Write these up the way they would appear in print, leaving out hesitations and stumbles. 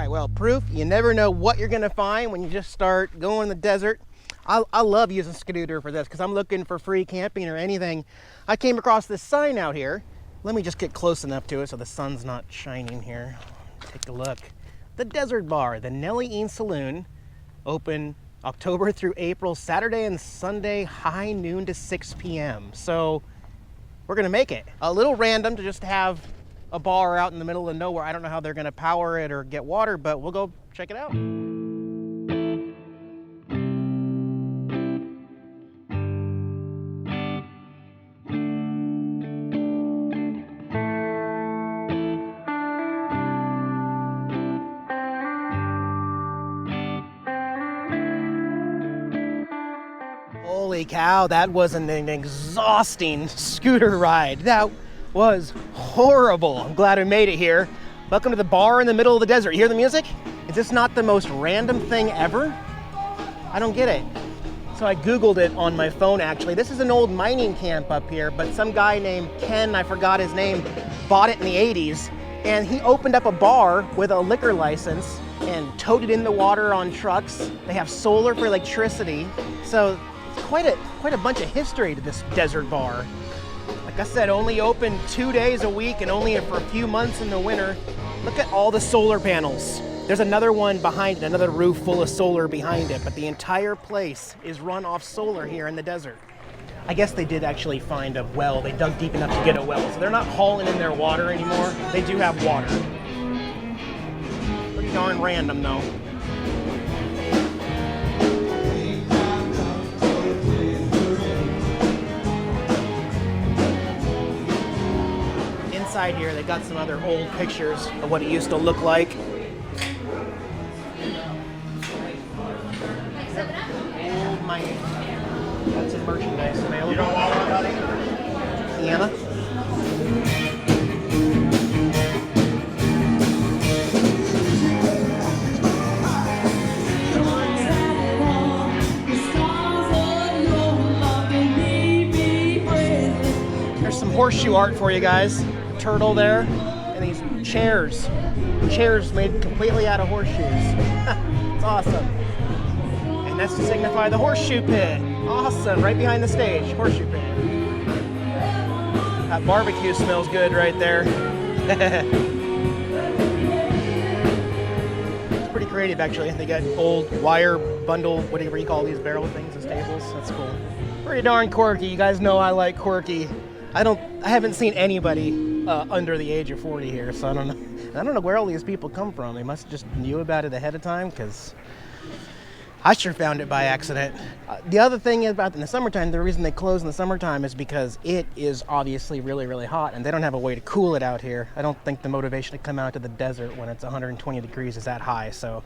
right, well, proof you never know what you're gonna find when you just start going in the desert. I love using Scooter for this because I'm looking for free camping or anything. I came across this sign out here. Let me just get close enough to it so the sun's not shining here. Take a look. The Desert Bar, the Nellie Ean Saloon, open October through April, Saturday and Sunday, high noon to 6 p.m. So we're gonna make it. A little random to just have a bar out in the middle of nowhere. I don't know how they're gonna power it or get water, but we'll go check it out. Holy cow, that was an exhausting scooter ride. That was horrible. I'm glad I made it here. Welcome to the bar in the middle of the desert. You hear the music? Is this not the most random thing ever? I don't get it. So I Googled it on my phone actually. This is an old mining camp up here, but some guy named Ken, I forgot his name, bought it in the 80s, and he opened up a bar with a liquor license and towed it in the water on trucks. They have solar for electricity. So it's quite a bunch of history to this desert bar. Like I said, only open 2 days a week and only for a few months in the winter. Look at all the solar panels. There's another one behind it, another roof full of solar behind it, but the entire place is run off solar here in the desert. I guess they did actually find a well. They dug deep enough to get a well, so they're not hauling in their water anymore. They do have water. Pretty darn random though. Inside here, they got some other old pictures of what it used to look like. Old mining. Got some merchandise available. You don't want one, buddy? Sienna? There's some horseshoe art for you guys. Turtle there, and these chairs made completely out of horseshoes. It's awesome. And that's to signify the horseshoe pit. Awesome, right behind the stage, horseshoe pit. That barbecue smells good right there. It's pretty creative actually. They got old wire bundle, whatever you call these barrel things and stables. That's cool. Pretty darn quirky. You guys know I like quirky. I haven't seen anybody under the age of 40 here, so I don't know where all these people come from. They must just knew about it ahead of time, because I sure found it by accident. The other thing about in the summertime, the reason they close in the summertime is because it is obviously really, really hot, and they don't have a way to cool it out here. I don't think the motivation to come out to the desert when it's 120 degrees is that high, so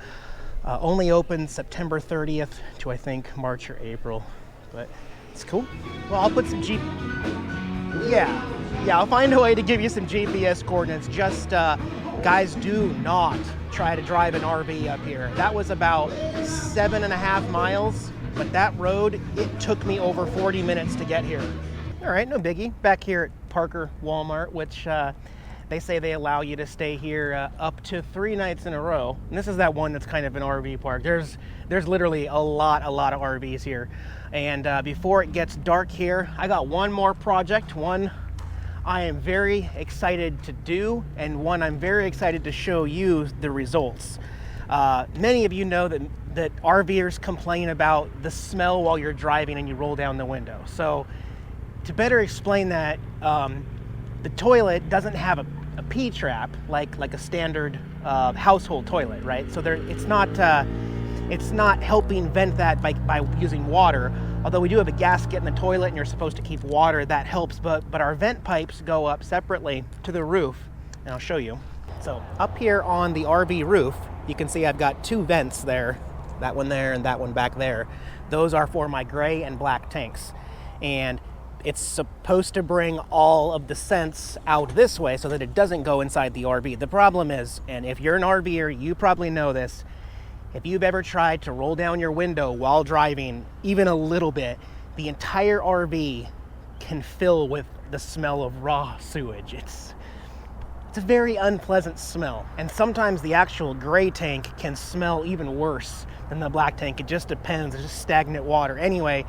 only open September 30th to I think March or April, but it's cool. Well, I'll put some Yeah, I'll find a way to give you some GPS coordinates. Just, guys, do not try to drive an RV up here. That was about 7.5 miles, but that road, it took me over 40 minutes to get here. All right, no biggie. Back here at Parker Walmart, which they say they allow you to stay here up to 3 nights in a row. And this is that one that's kind of an RV park. There's literally a lot of RVs here. And before it gets dark here, I got one more project, one I am very excited to do, and one I'm very excited to show you the results. Many of you know that RVers complain about the smell while you're driving and you roll down the window. So to better explain that, the toilet doesn't have a P-trap like a standard household toilet, right? So it's not helping vent that by using water. Although we do have a gasket in the toilet and you're supposed to keep water, that helps, but our vent pipes go up separately to the roof, and I'll show you. So up here on the RV roof, you can see I've got 2 vents there, that one there and that one back there. Those are for my gray and black tanks. And it's supposed to bring all of the scents out this way so that it doesn't go inside the RV. The problem is, and if you're an RVer, you probably know this, if you've ever tried to roll down your window while driving, even a little bit, the entire RV can fill with the smell of raw sewage. It's a very unpleasant smell. And sometimes the actual gray tank can smell even worse than the black tank. It just depends. It's just stagnant water. Anyway,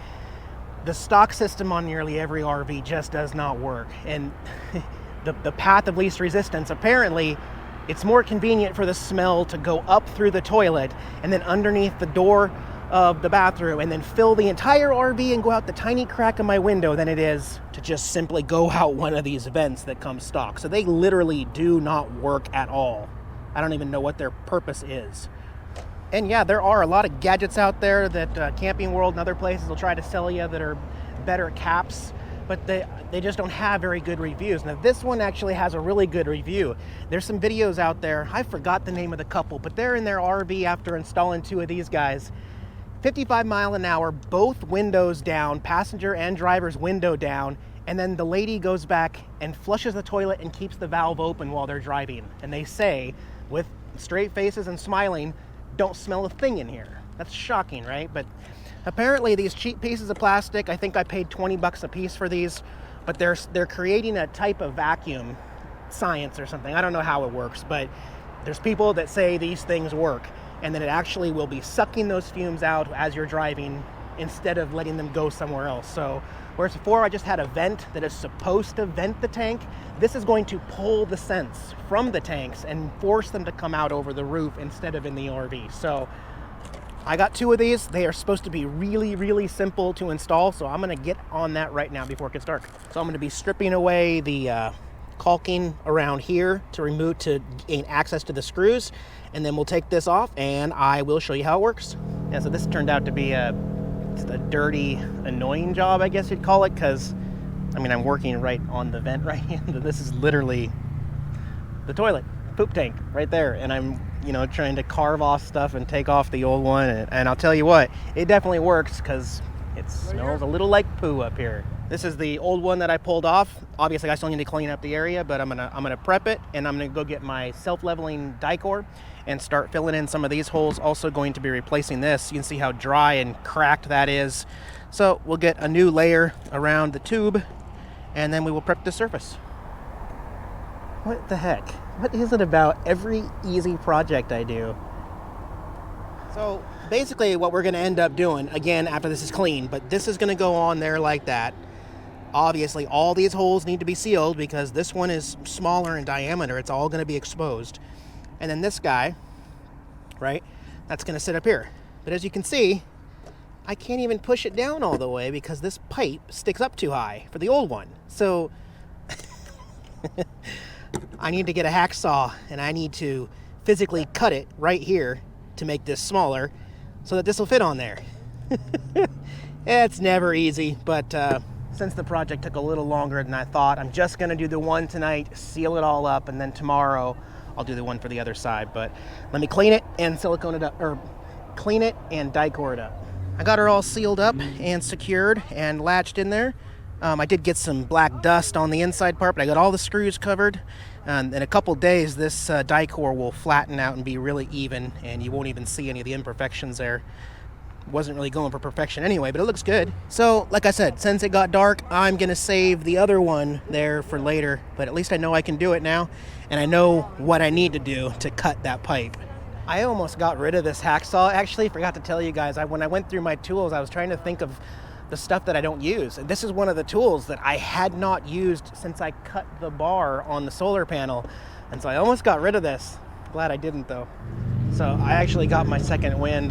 the stock system on nearly every RV just does not work. And the path of least resistance, apparently, it's more convenient for the smell to go up through the toilet and then underneath the door of the bathroom and then fill the entire RV and go out the tiny crack of my window than it is to just simply go out one of these vents that come stock. So they literally do not work at all. I don't even know what their purpose is. And yeah, there are a lot of gadgets out there that Camping World and other places will try to sell you that are better caps, but they just don't have very good reviews. Now this one actually has a really good review. There's some videos out there, I forgot the name of the couple, but they're in their RV after installing two of these guys. 55 mile an hour, both windows down, passenger and driver's window down, and then the lady goes back and flushes the toilet and keeps the valve open while they're driving. And they say, with straight faces and smiling, don't smell a thing in here. That's shocking, right? But apparently these cheap pieces of plastic, I think I paid 20 bucks a piece for these, but they're creating a type of vacuum science or something. I don't know how it works, but there's people that say these things work, and then it actually will be sucking those fumes out as you're driving instead of letting them go somewhere else. So whereas before I just had a vent that is supposed to vent the tank, this is going to pull the scents from the tanks and force them to come out over the roof instead of in the RV. So I got two of these. They are supposed to be really, really simple to install, so I'm gonna get on that right now before it gets dark. So I'm gonna be stripping away the caulking around here to gain access to the screws, and then we'll take this off and I will show you how it works. Yeah, so this turned out to be just a dirty, annoying job, I guess you'd call it, because I mean, I'm working right on the vent right here. This is literally the toilet, poop tank right there, and I'm trying to carve off stuff and take off the old one, and I'll tell you what, it definitely works because it smells a little like poo up here. This is the old one that I pulled off. Obviously I still need to clean up the area, but I'm gonna prep it, and I'm gonna go get my self-leveling die core and start filling in some of these holes. Also going to be replacing this. You can see how dry and cracked that is. So we'll get a new layer around the tube, and then we will prep the surface. What the heck? What is it about every easy project I do? So basically what we're gonna end up doing, again, after this is clean, but this is gonna go on there like that. Obviously all these holes need to be sealed because this one is smaller in diameter. It's all gonna be exposed. And then this guy, right, that's gonna sit up here. But as you can see, I can't even push it down all the way because this pipe sticks up too high for the old one. So I need to get a hacksaw and I need to physically cut it right here to make this smaller so that this will fit on there. It's never easy, but since the project took a little longer than I thought, I'm just gonna do the one tonight, seal it all up, and then tomorrow I'll do the one for the other side. But let me clean it and silicone it up, or clean it and die core it up. I got her all sealed up and secured and latched in there. I did get some black dust on the inside part, but I got all the screws covered. In a couple days, this die core will flatten out and be really even, and you won't even see any of the imperfections there. Wasn't really going for perfection anyway, but it looks good. So, like I said, since it got dark, I'm gonna save the other one there for later, but at least I know I can do it now, and I know what I need to do to cut that pipe. I almost got rid of this hacksaw. Actually, forgot to tell you guys, when I went through my tools, I was trying to think of the stuff that I don't use. And this is one of the tools that I had not used since I cut the bar on the solar panel. And so I almost got rid of this. Glad I didn't though. So I actually got my second wind,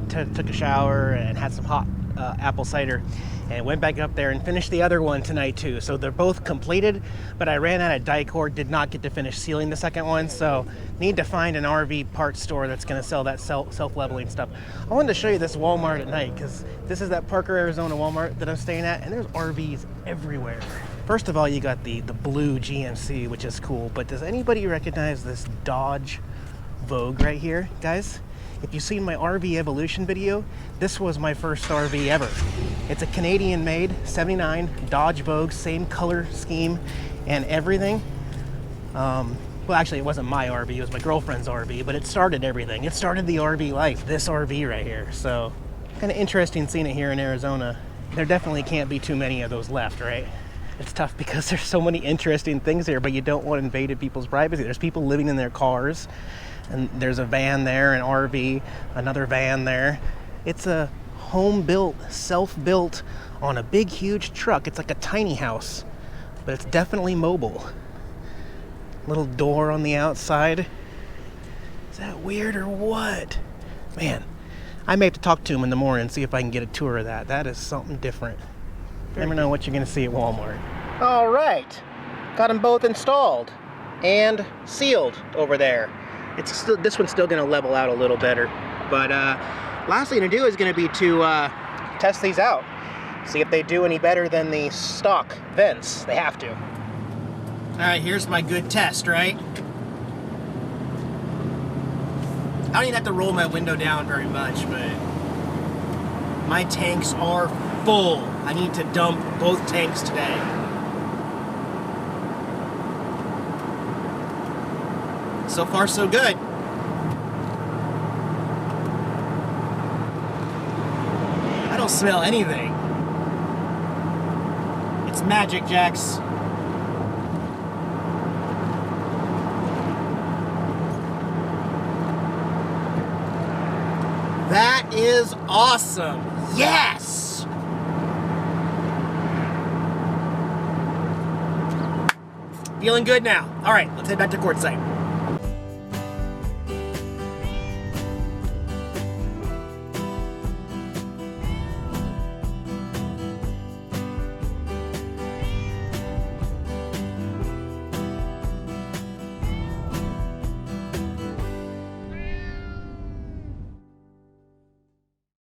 took a shower and had some hot apple cider and went back up there and finished the other one tonight too. So they're both completed, but I ran out of die cord, did not get to finish sealing the second one. So need to find an RV parts store that's gonna sell that self-leveling stuff. I wanted to show you this Walmart at night because this is that Parker, Arizona Walmart that I'm staying at, and there's RVs everywhere. First of all, you got the blue GMC, which is cool, but does anybody recognize this Dodge Vogue right here, guys? If you've seen my RV evolution video, this was my first RV ever. It's a Canadian made 79 Dodge Vogue, same color scheme and everything. Well, actually it wasn't my RV, it was my girlfriend's RV, but it started everything. It started the RV life, this RV right here. So kind of interesting seeing it here in Arizona. There definitely can't be too many of those left, right? It's tough because there's so many interesting things here, but you don't want invaded people's privacy. There's people living in their cars, and there's a van there, an RV, another van there. It's a home-built, self-built on a big, huge truck. It's like a tiny house, but it's definitely mobile. Little door on the outside. Is that weird or what? Man, I may have to talk to him in the morning and see if I can get a tour of that. That is something different. Never know what you're gonna see at Walmart. All right, got them both installed and sealed over there. It's still, this one's still gonna level out a little better, but last thing to do is gonna be to test these out, see if they do any better than the stock vents. They have to. All right, here's my good test, right? I don't even have to roll my window down very much, but my tanks are full. I need to dump both tanks today. So far, so good. I don't smell anything. It's magic, Jax. That is awesome. Yes! Feeling good now. All right, let's head back to quartzsite.